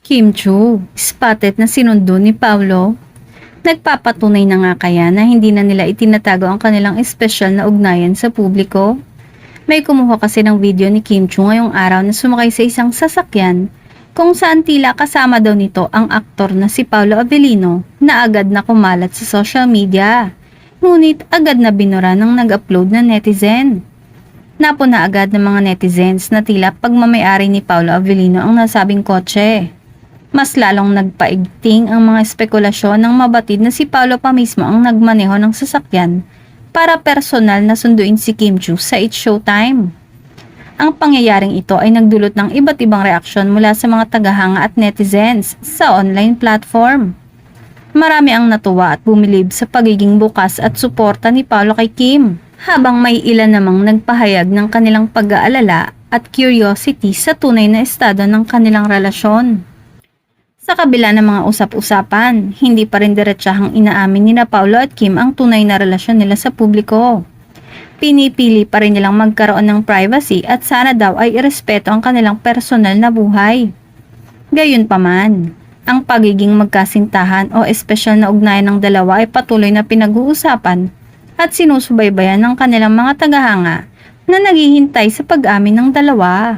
Kim Chu, spotted na sinundo ni Paulo. Nagpapatunay na nga kaya na hindi na nila itinatago ang kanilang espesyal na ugnayan sa publiko? May kumuha kasi ng video ni Kim Chu ngayong araw na sumakay sa isang sasakyan kung saan tila kasama daw nito ang aktor na si Paolo Avellino na agad na kumalat sa social media. Ngunit agad na binura ng nag-upload na netizen. Napuna agad ng mga netizens na tila pagmamayari ni Paolo Avellino ang nasabing kotse. Mas lalong nagpaigting ang mga espekulasyon ng mabatid na si Paolo pa mismo ang nagmaneho ng sasakyan para personal na sunduin si Kim Chu sa It's Showtime. Ang pangyayaring ito ay nagdulot ng iba't ibang reaksyon mula sa mga tagahanga at netizens sa online platform. Marami ang natuwa at bumilib sa pagiging bukas at suporta ni Paolo kay Kim, habang may ilan namang nagpahayag ng kanilang pag-aalala at curiosity sa tunay na estado ng kanilang relasyon. Sa kabila ng mga usap-usapan, hindi pa rin diretsahang inaamin ni Paolo at Kim ang tunay na relasyon nila sa publiko. Pinipili pa rin nilang magkaroon ng privacy at sana daw ay irespeto ang kanilang personal na buhay. Gayunpaman, ang pagiging magkasintahan o espesyal na ugnayan ng dalawa ay patuloy na pinag-uusapan at sinusubaybayan ng kanilang mga tagahanga na naghihintay sa pag-amin ng dalawa.